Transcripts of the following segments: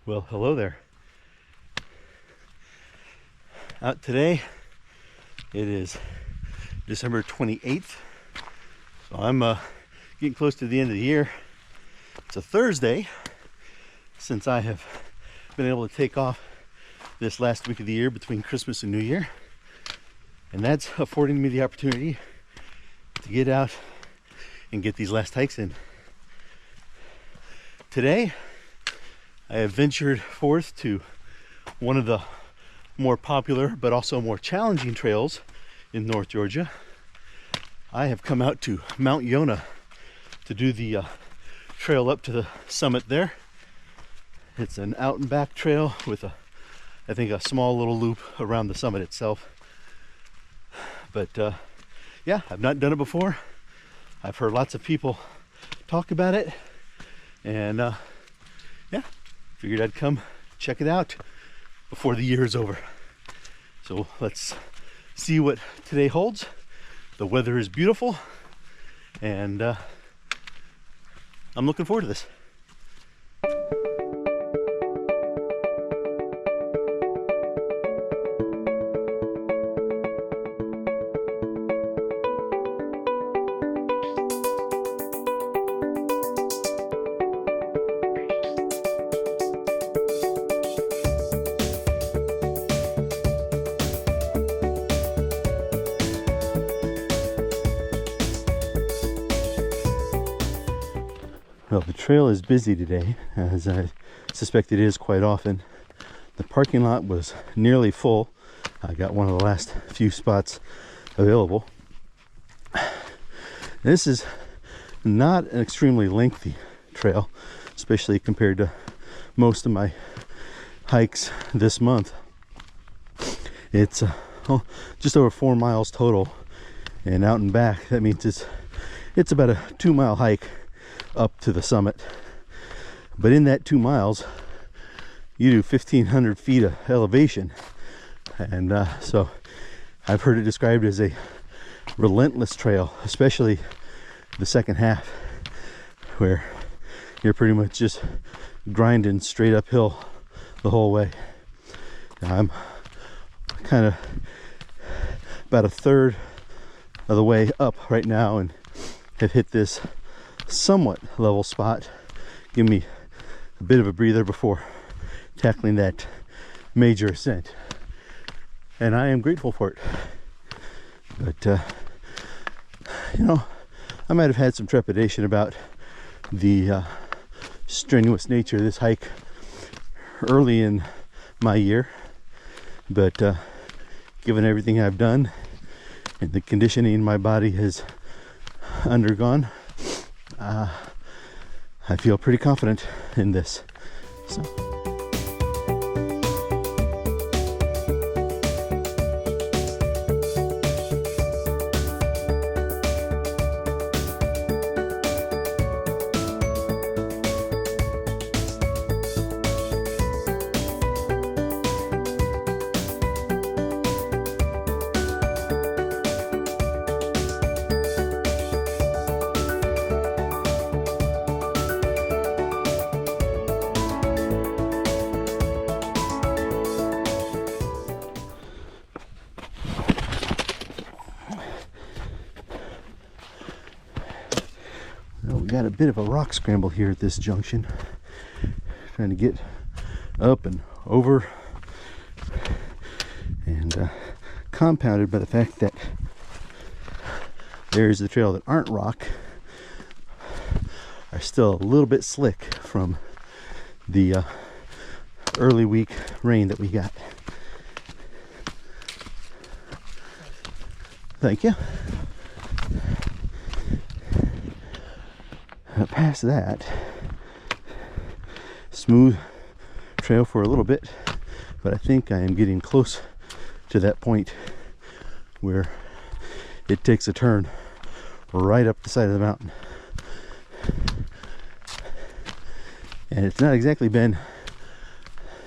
Well, hello there. Out today, it is December 28th. So I'm getting close to the end of the year. It's a Thursday since I have been able to take off this last week of the year between Christmas and New Year. And that's affording me the opportunity to get out and get these last hikes in. Today, I have ventured forth to one of the more popular but also more challenging trails in North Georgia. I have come out to Mount Yonah to do the trail up to the summit there. It's an out and back trail with I think a small little loop around the summit itself. But yeah, I've not done it before. I've heard lots of people talk about it, and yeah, figured I'd come check it out before the year is over. So let's see what today holds. The weather is beautiful, and I'm looking forward to this. Well, the trail is busy today, as I suspect it is quite often. The parking lot was nearly full. I got one of the last few spots available. This is not an extremely lengthy trail, especially compared to most of my hikes this month. It's just over 4 miles total, and out and back, that means it's about a 2-mile hike up to the summit. But in that 2 miles, you do 1,500 feet of elevation, and so I've heard it described as a relentless trail, especially the second half, where you're pretty much just grinding straight uphill the whole way. Now, I'm kind of about a third of the way up right now and have hit this somewhat level spot. Give me a bit of a breather before tackling that major ascent, and I am grateful for it. But you know, I might have had some trepidation about the strenuous nature of this hike early in my year, but given everything I've done and the conditioning my body has undergone, I feel pretty confident in this. So. Got a bit of a rock scramble here at this junction, trying to get up and over, and compounded by the fact that areas of the trail that aren't rock are still a little bit slick from the early week rain that we got. Thank you. Past that, smooth trail for a little bit, but I think I am getting close to that point where it takes a turn right up the side of the mountain. And it's not exactly been,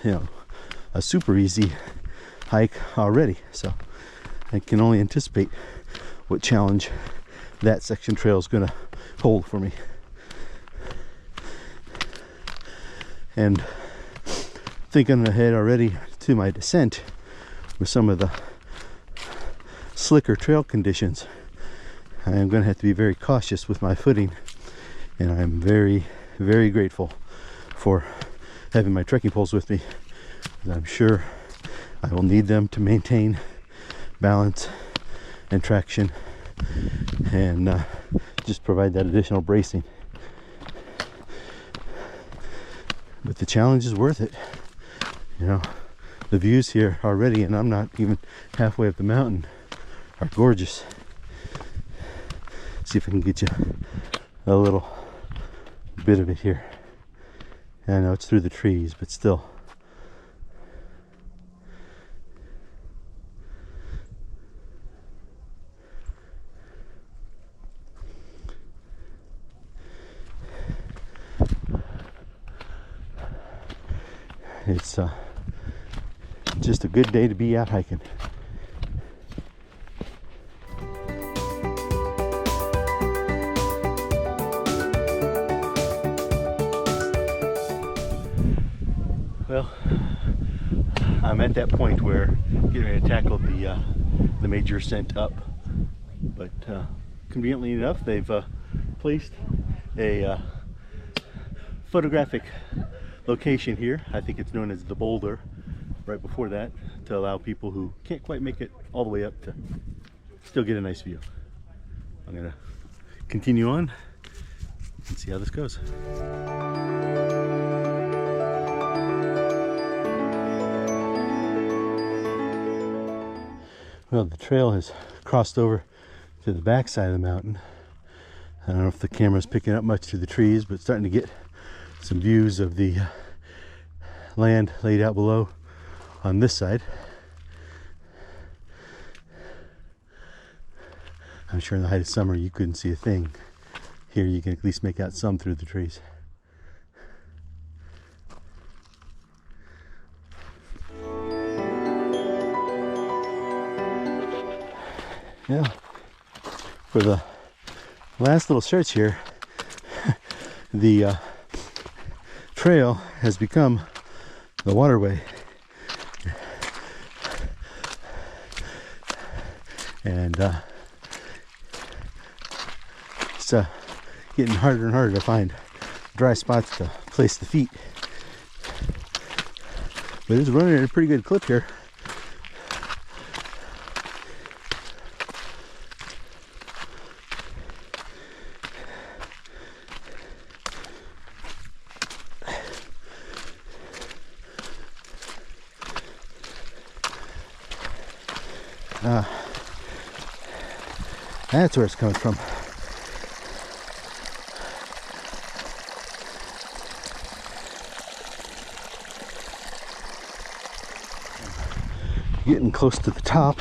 a super easy hike already, so I can only anticipate what challenge that section trail is going to hold for me. And thinking ahead already to my descent with some of the slicker trail conditions. I am going to have to be very cautious with my footing, and I'm very, very grateful for having my trekking poles with me. I'm sure I will need them to maintain balance and traction and just provide that additional bracing. But the challenge is worth it. You know, the views here already, and I'm not even halfway up the mountain, are gorgeous. See if I can get you a little bit of it here. I know it's through the trees, but still. It's just a good day to be out hiking. Well, I'm at that point where getting ready to tackle the major ascent up, but conveniently enough, they've placed a photographic location here. I think it's known as the boulder, right before that, to allow people who can't quite make it all the way up to still get a nice view. I'm gonna continue on and see how this goes. Well, the trail has crossed over to the back side of the mountain. I don't know if the camera's picking up much through the trees, but starting to get some views of the land laid out below on this side. I'm sure in the height of summer you couldn't see a thing. Here you can at least make out some through the trees. Yeah, for the last little stretch here, the trail has become the waterway, and it's getting harder and harder to find dry spots to place the feet, but it's running at a pretty good clip here. That's where it's coming from. Getting close to the top.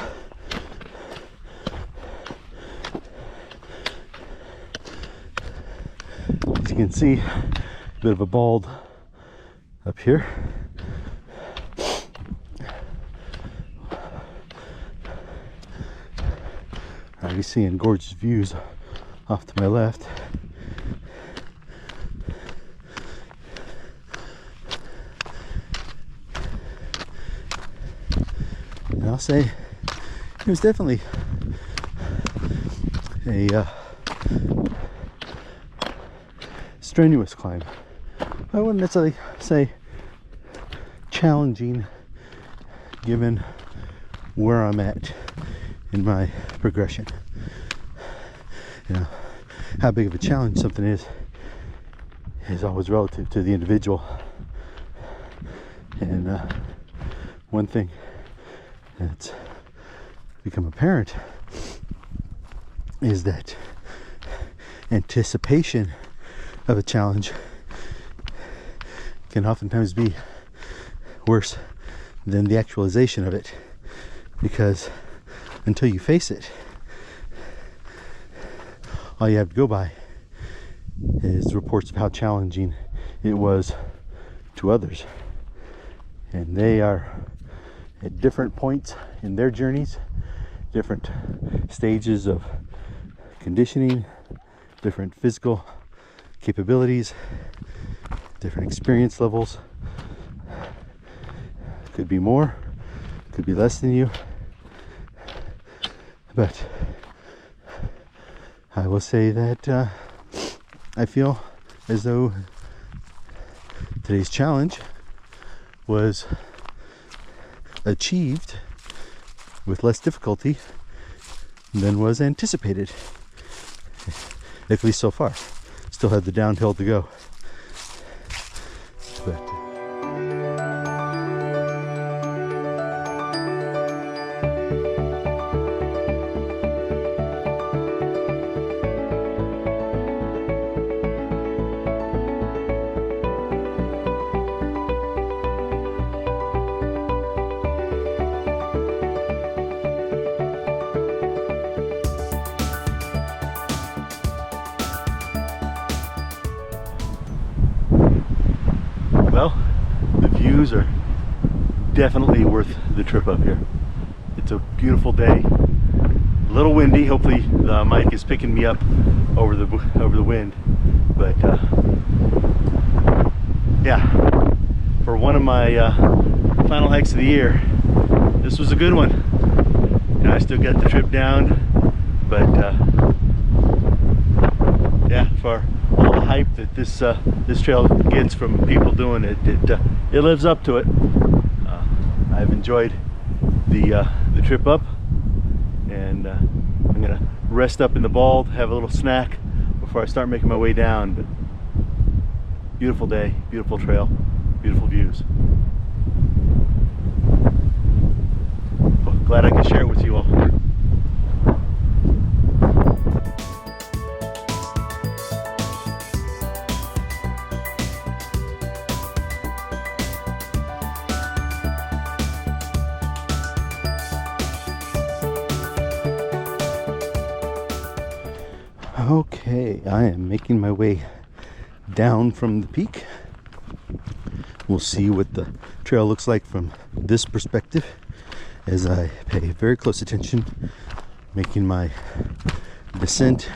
As you can see, a bit of a bald up here. Already seeing gorgeous views off to my left. And I'll say it was definitely a strenuous climb. I wouldn't necessarily say challenging, given where I'm at in my progression. You know, how big of a challenge something is always relative to the individual. And one thing that's become apparent is that anticipation of a challenge can oftentimes be worse than the actualization of it, because until you face it, all you have to go by is reports of how challenging it was to others. And they are at different points in their journeys, different stages of conditioning, different physical capabilities, different experience levels. Could be more, could be less than you, but I will say that I feel as though today's challenge was achieved with less difficulty than was anticipated, at least so far. Still had the downhill to go, but well, the views are definitely worth the trip up here. It's a beautiful day, a little windy. Hopefully the mic is picking me up over the wind, but yeah, for one of my final hikes of the year, this was a good one. You know, I still got the trip down, but yeah, for all the hype that this trail gets from people doing it, it lives up to it. I've enjoyed the trip up, and I'm gonna rest up in the bald, have a little snack before I start making my way down. But beautiful day, beautiful trail, beautiful views. Well, glad I could share it with you all. Okay, I am making my way down from the peak. We'll see what the trail looks like from this perspective as I pay very close attention, making my descent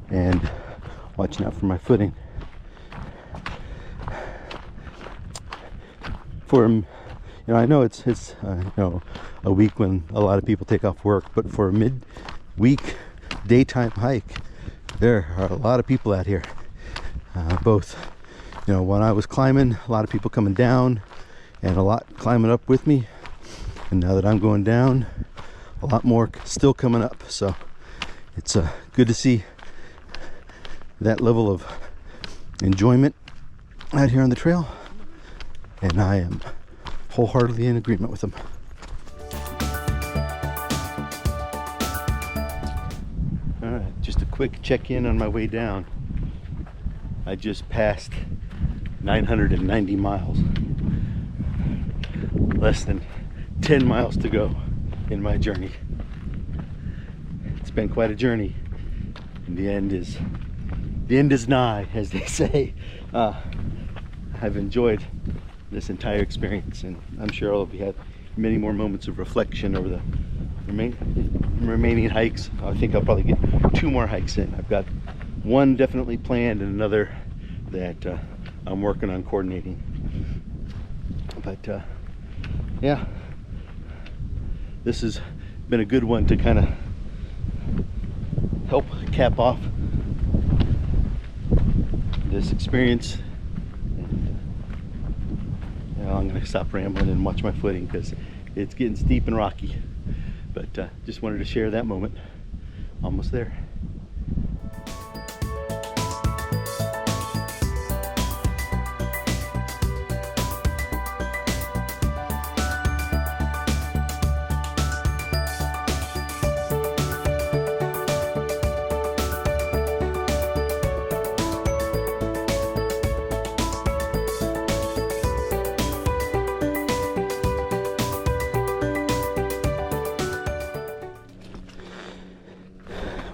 and watching out for my footing. I know it's a week when a lot of people take off work, but for a mid-week daytime hike, there are a lot of people out here. Both, when I was climbing, a lot of people coming down and a lot climbing up with me. And now that I'm going down, a lot more still coming up. So it's good to see that level of enjoyment out here on the trail. And I am wholeheartedly in agreement with them. Just a quick check-in on my way down. I just passed 990 miles. Less than 10 miles to go in my journey. It's been quite a journey. And the end is nigh, as they say. I've enjoyed this entire experience, and I'm sure all of you had many more moments of reflection over the remaining hikes. I think I'll probably get 2 more hikes in. I've got one definitely planned and another that I'm working on coordinating. But yeah, this has been a good one to kind of help cap off this experience. And I'm going to stop rambling and watch my footing because it's getting steep and rocky. But just wanted to share that moment. Almost there.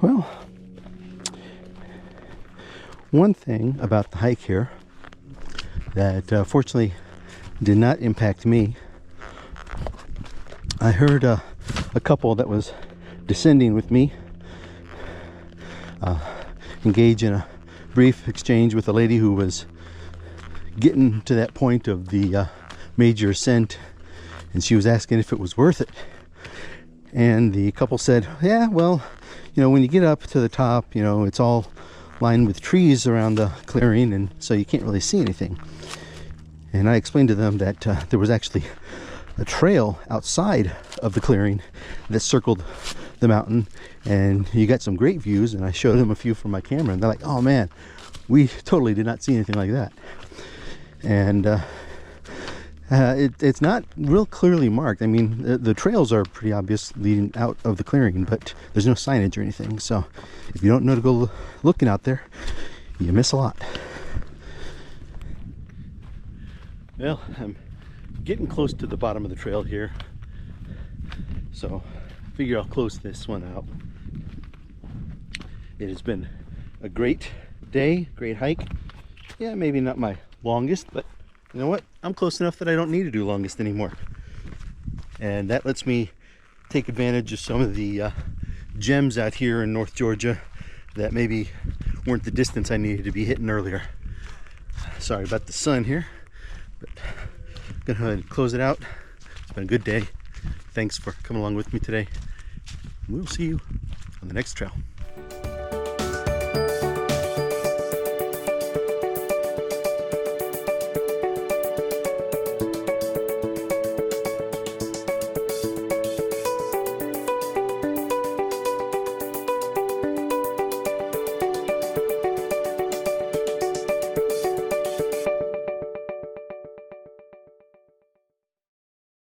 Well, one thing about the hike here that fortunately did not impact me, I heard a couple that was descending with me engage in a brief exchange with a lady who was getting to that point of the major ascent and she was asking if it was worth it. And the couple said, yeah, well, you know, when you get up to the top, you know, it's all lined with trees around the clearing, and so you can't really see anything. And I explained to them that there was actually a trail outside of the clearing that circled the mountain, and you got some great views. And I showed them a few from my camera, and they're like, oh man, we totally did not see anything like that. And it's not real clearly marked. I mean, the trails are pretty obvious leading out of the clearing, but there's no signage or anything. So if you don't know to go looking out there, you miss a lot. Well, I'm getting close to the bottom of the trail here, so I figure I'll close this one out. It has been a great day, great hike. Yeah, maybe not my longest, but you know what? I'm close enough that I don't need to do longest anymore. And that lets me take advantage of some of the gems out here in North Georgia that maybe weren't the distance I needed to be hitting earlier. Sorry about the sun here, but I'm gonna go ahead and close it out. It's been a good day. Thanks for coming along with me today. We'll see you on the next trail.